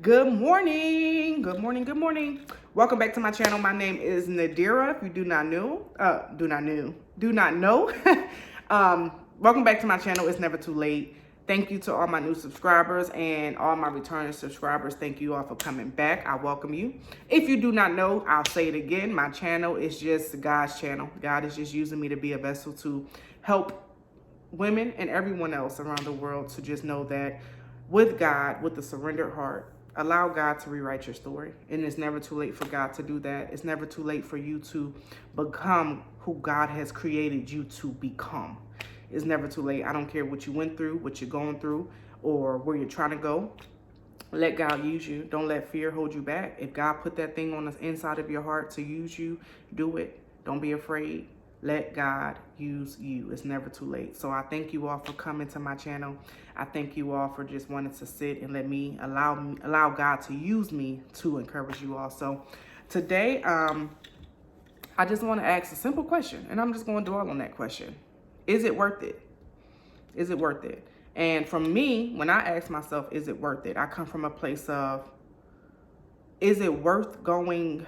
Good morning. Good morning. Good morning. Welcome back to my channel. My name is Nadira. If you do not know, welcome back to my channel. It's never too late. Thank you to all my new subscribers and all my returning subscribers. Thank you all for coming back. I welcome you. If you do not know, I'll say it again. My channel is just God's channel. God is just using me to be a vessel to help women and everyone else around the world to just know that with God, with a surrendered heart, allow God to rewrite your story. And it's never too late for God to do that. It's never too late for you to become who God has created you to become. It's never too late. I don't care what you went through, what you're going through, or where you're trying to go. Let God use you. Don't let fear hold you back. If God put that thing on the inside of your heart to use you, do it. Don't be afraid. Let God use you. It's never too late. So I thank you all for coming to my channel. I thank you all for just wanting to sit and let me allow God to use me to encourage you all. So today, I just want to ask a simple question, and I'm just going to dwell on that question. Is it worth it? Is it worth it? And from me, when I ask myself, is it worth it? I come from a place of, is it worth going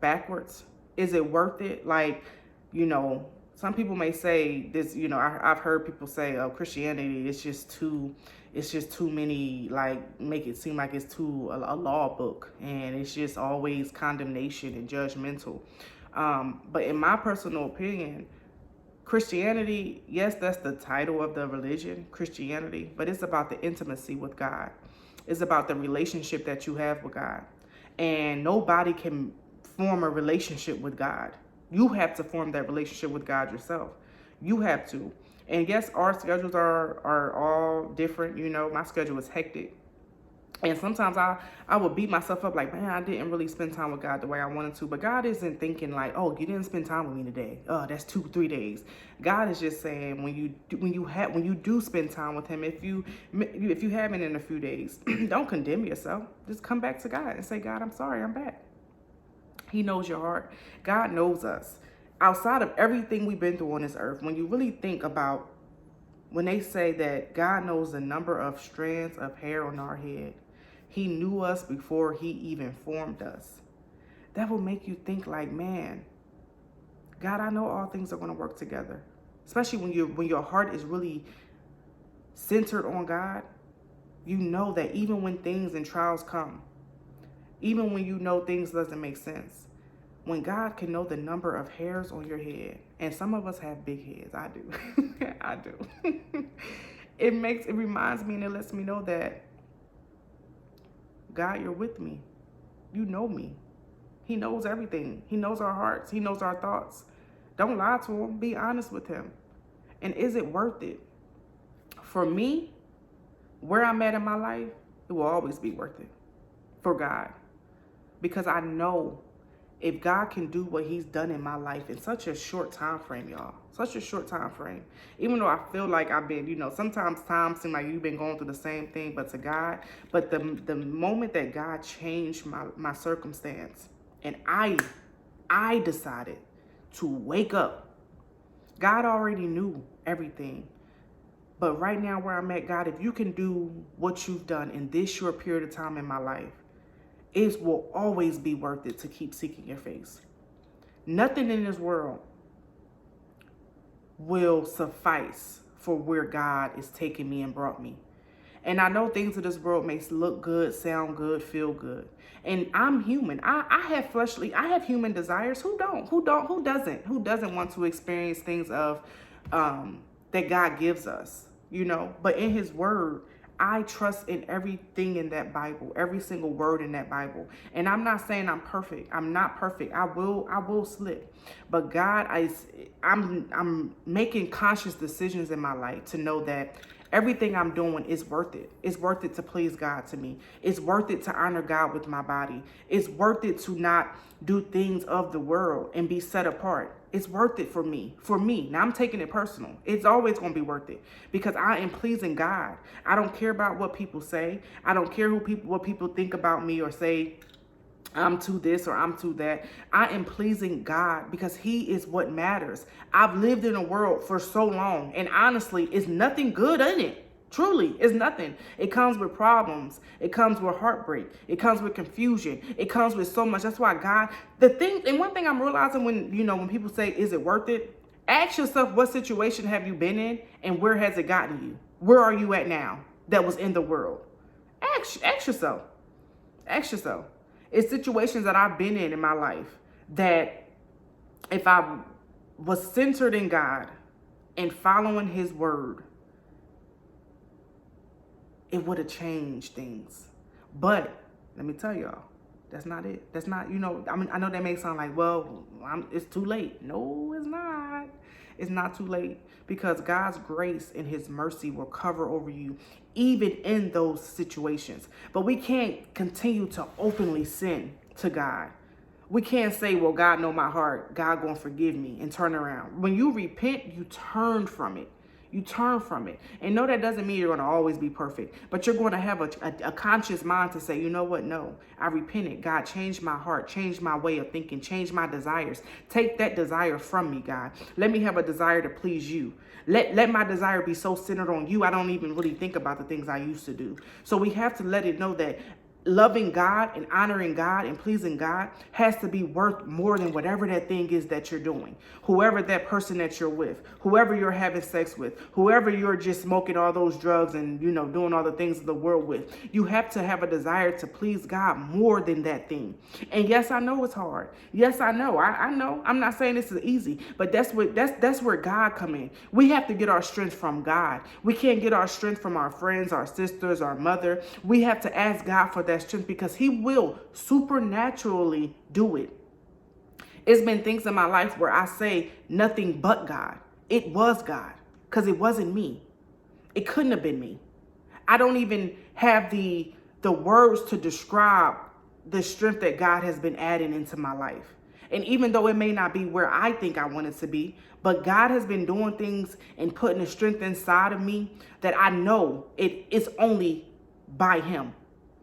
backwards? Is it worth it? Like, you know, some people may say this, you know, I've heard people say, oh, Christianity, it's just too many, like, make it seem like it's too a law book, and it's just always condemnation and judgmental. But in my personal opinion, Christianity, yes, that's the title of the religion, Christianity, but it's about the intimacy with God. It's about the relationship that you have with God. And nobody can form a relationship with God. You have to form that relationship with God yourself. You have to. And yes, our schedules are all different. You know, my schedule is hectic. And sometimes I would beat myself up like, man, I didn't really spend time with God the way I wanted to. But God isn't thinking like, oh, you didn't spend time with me today. Oh, that's 2-3 days. God is just saying when you do spend time with Him, if you haven't in a few days, don't condemn yourself. Just come back to God and say, God, I'm sorry, I'm back. He knows your heart. God knows us. Outside of everything we've been through on this earth, when you really think about when they say that God knows the number of strands of hair on our head, He knew us before He even formed us. That will make you think like, man, God, I know all things are going to work together. Especially when your heart is really centered on God, you know that even when things and trials come, even when you know things doesn't make sense, when God can know the number of hairs on your head, and some of us have big heads, I do, I do. It reminds me and it lets me know that God, you're with me. You know me. He knows everything. He knows our hearts. He knows our thoughts. Don't lie to Him. Be honest with Him. And is it worth it? For me, where I'm at in my life, it will always be worth it for God. Because I know if God can do what He's done in my life in such a short time frame, y'all, such a short time frame, even though I feel like I've been, you know, sometimes times seem like you've been going through the same thing, but to God, but the moment that God changed my circumstance and I decided to wake up, God already knew everything. But right now where I'm at, God, if you can do what you've done in this short period of time in my life, it will always be worth it to keep seeking your face. Nothing in this world will suffice for where God is taking me and brought me. And I know things in this world may look good, sound good, feel good. And I'm human. I have human desires. Who doesn't want to experience things of that God gives us, you know? But in His word, I trust in everything in that Bible, every single word in that Bible. And I'm not saying I'm perfect. I'm not perfect. I will slip. But God, I'm making conscious decisions in my life to know that everything I'm doing is worth it. It's worth it to please God to me. It's worth it to honor God with my body. It's worth it to not do things of the world and be set apart. It's worth it for me. For me. Now I'm taking it personal. It's always going to be worth it because I am pleasing God. I don't care about what people say. I don't care what people think about me or say I'm to this or I'm to that. I am pleasing God because He is what matters. I've lived in a world for so long and honestly, it's nothing good in it. Truly, it's nothing. It comes with problems. It comes with heartbreak. It comes with confusion. It comes with so much. That's why God, and one thing I'm realizing when people say, is it worth it? Ask yourself, what situation have you been in and where has it gotten you? Where are you at now that was in the world? Ask yourself. Ask yourself. It's situations that I've been in my life that if I was centered in God and following his word, it would have changed things. But let me tell y'all, that's not it. That's not, I know that may sound like, well, it's too late. No, it's not. It's not too late, because God's grace and his mercy will cover over you even in those situations. But we can't continue to openly sin to God. We can't say, well, God know my heart, God gonna forgive me, and turn around. When you repent, you turn from it. You turn from it. And no, that doesn't mean you're going to always be perfect, but you're going to have a conscious mind to say, you know what? No, I repented. God, change my heart, change my way of thinking, change my desires. Take that desire from me, God. Let me have a desire to please you. Let my desire be so centered on you, I don't even really think about the things I used to do. So we have to let it know that loving God and honoring God and pleasing God has to be worth more than whatever that thing is that you're doing. Whoever that person that you're with, whoever you're having sex with, whoever you're just smoking all those drugs and, doing all the things of the world with, you have to have a desire to please God more than that thing. And yes, I know it's hard. Yes, I know. I know. I'm not saying this is easy, but that's where God come in. We have to get our strength from God. We can't get our strength from our friends, our sisters, our mother. We have to ask God for that strength, because he will supernaturally do it. It's been things in my life where I say nothing but God. It was God, because it wasn't me. It couldn't have been me. I don't even have the words to describe the strength that God has been adding into my life. And even though it may not be where I think I want it to be, but God has been doing things and putting the strength inside of me that I know it's only by him.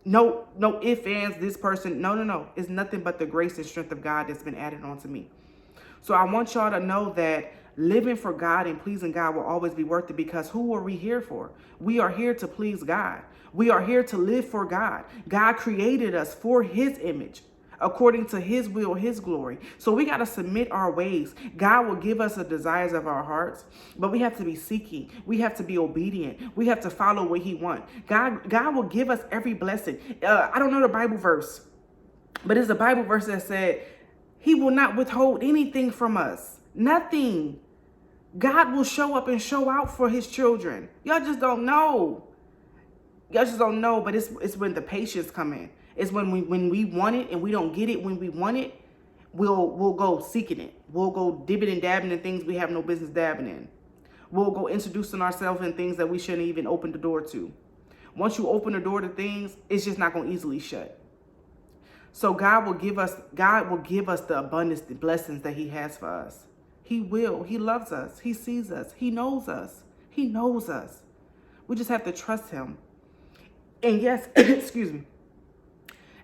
No ifs, ands, this person. No. It's nothing but the grace and strength of God that's been added onto me. So I want y'all to know that living for God and pleasing God will always be worth it, because who are we here for? We are here to please God. We are here to live for God. God created us for his image, according to his will, his glory. So we got to submit our ways. God will give us the desires of our hearts, but we have to be seeking. We have to be obedient. We have to follow what he wants. God will give us every blessing. I don't know the Bible verse, but it's a Bible verse that said he will not withhold anything from us. Nothing. God will show up and show out for his children. Y'all just don't know. But it's when the patience come in. It's when we want it and we don't get it when we want it, we'll go seeking it. We'll go dibbing and dabbing in things we have no business dabbing in. We'll go introducing ourselves in things that we shouldn't even open the door to. Once you open the door to things, it's just not going to easily shut. So God will give us the abundance, the blessings that he has for us. He will. He loves us. He sees us. He knows us. He knows us. We just have to trust him. And yes, excuse me.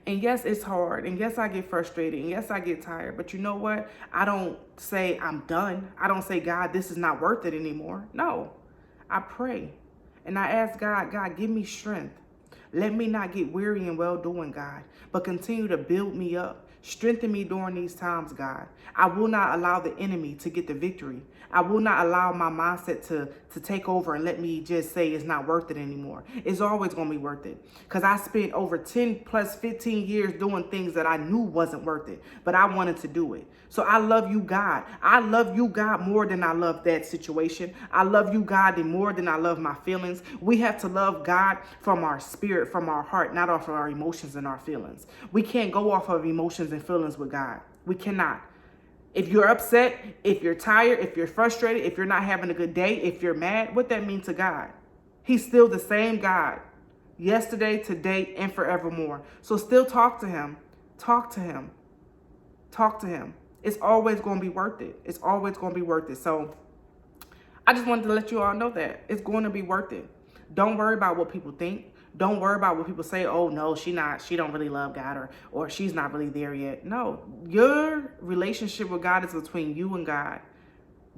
And yes, it's hard. And yes, I get frustrated. And yes, I get tired. But you know what? I don't say I'm done. I don't say, God, this is not worth it anymore. No, I pray. And I ask God, give me strength. Let me not get weary in well-doing, God, but continue to build me up. Strengthen me during these times, God. I will not allow the enemy to get the victory. I will not allow my mindset to take over and let me just say it's not worth it anymore. It's always going to be worth it, because I spent over 10 plus 15 years doing things that I knew wasn't worth it, but I wanted to do it. So I love you, God. I love you, God, more than I love that situation. I love you, God, more than I love my feelings. We have to love God from our spirit, from our heart, not off of our emotions and our feelings. We can't go off of emotions and feelings with God. We cannot. If you're upset, if you're tired, if you're frustrated, if you're not having a good day, if you're mad, what that means to God? He's still the same God, yesterday, today, and forevermore. So still talk to him. Talk to him. Talk to him. It's always going to be worth it. It's always going to be worth it. So I just wanted to let you all know that it's going to be worth it. Don't worry about what people think. Don't worry about what people say. Oh, no, she don't really love God, or she's not really there yet. No, your relationship with God is between you and God.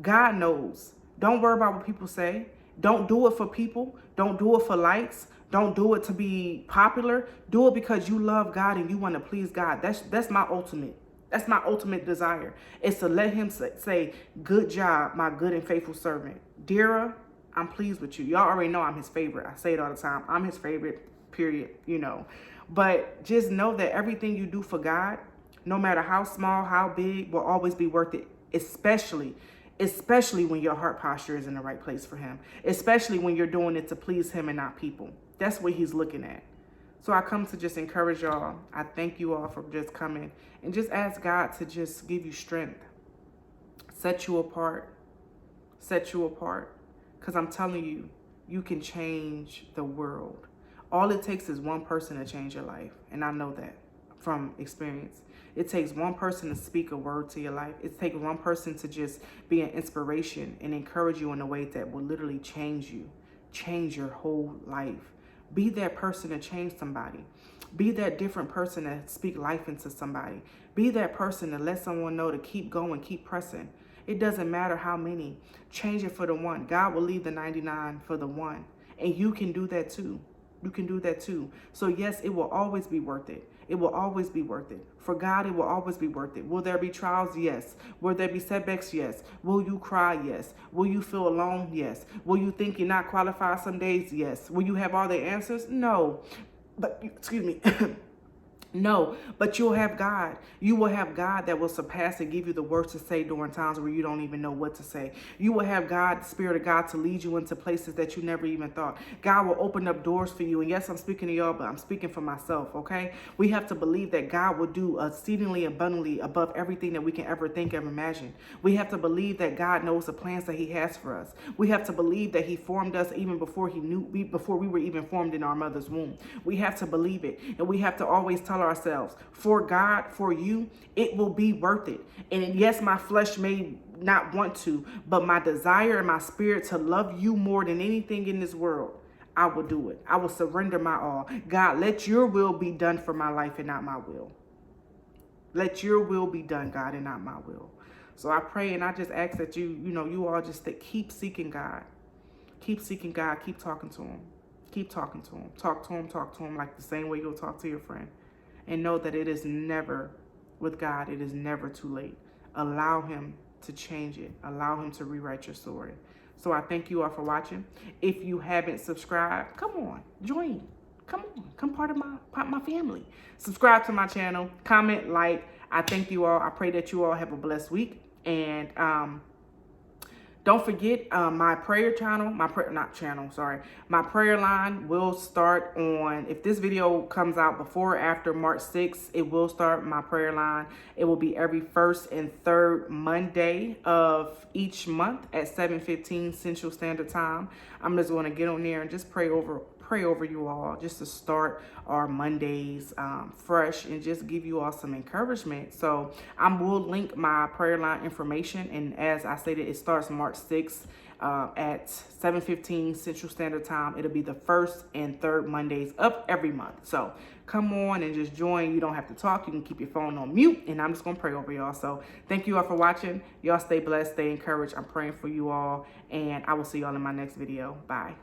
God knows. Don't worry about what people say. Don't do it for people. Don't do it for likes. Don't do it to be popular. Do it because you love God and you want to please God. That's my ultimate. That's my ultimate desire, is to let him say, good job, my good and faithful servant. Dira, I'm pleased with you. Y'all already know I'm his favorite. I say it all the time. I'm his favorite, period, you know. But just know that everything you do for God, no matter how small, how big, will always be worth it, especially when your heart posture is in the right place for him, especially when you're doing it to please him and not people. That's what he's looking at. So I come to just encourage y'all. I thank you all for just coming and just ask God to just give you strength. Set you apart. Set you apart. Because I'm telling you, you can change the world. All it takes is one person to change your life. And I know that from experience. It takes one person to speak a word to your life. It takes one person to just be an inspiration and encourage you in a way that will literally change you. Change your whole life. Be that person to change somebody. Be that different person to speak life into somebody. Be that person to let someone know to keep going, keep pressing. It doesn't matter how many. Change it for the one. God will leave the 99 for the one. And you can do that too. You can do that too. So yes, it will always be worth it. It will always be worth it. For God, it will always be worth it. Will there be trials? Yes. Will there be setbacks? Yes. Will you cry? Yes. Will you feel alone? Yes. Will you think you're not qualified some days? Yes. Will you have all the answers? No. But, excuse me. No, but you'll have God. You will have God that will surpass and give you the words to say during times where you don't even know what to say. You will have God, the Spirit of God, to lead you into places that you never even thought. God will open up doors for you. And yes, I'm speaking to y'all, but I'm speaking for myself, okay? We have to believe that God will do exceedingly abundantly above everything that we can ever think of, imagine. We have to believe that God knows the plans that he has for us. We have to believe that he formed us even before before we were even formed in our mother's womb. We have to believe it. And we have to always tell ourselves, for God, for you, it will be worth it. And yes, my flesh may not want to, but my desire and my spirit to love you more than anything in this world, I will do it. I will surrender my all. God, let your will be done for my life and not my will. Let your will be done, God, and not my will. So I pray and I just ask that you all just keep seeking God. Keep seeking God. Keep talking to him. Keep talking to him. Talk to him like the same way you'll talk to your friend. And know that it is never, with God, it is never too late. Allow him to change it. Allow him to rewrite your story. So I thank you all for watching. If you haven't subscribed, come on, join. Come on, come part of my family. Subscribe to my channel, comment, like. I thank you all. I pray that you all have a blessed week. And don't forget my prayer channel, my prayer line will start on, if this video comes out before or after March 6th, it will start my prayer line. It will be every first and third Monday of each month at 7:15 Central Standard Time. I'm just going to get on there and just pray over you all, just to start our Mondays fresh and just give you all some encouragement. So I will link my prayer line information, and as I stated, it starts March 6th at 7:15 Central Standard Time. It'll be the first and third Mondays of every month. So come on and just join. You don't have to talk. You can keep your phone on mute, and I'm just going to pray over y'all. So thank you all for watching. Y'all stay blessed, stay encouraged. I'm praying for you all, and I will see y'all in my next video. Bye.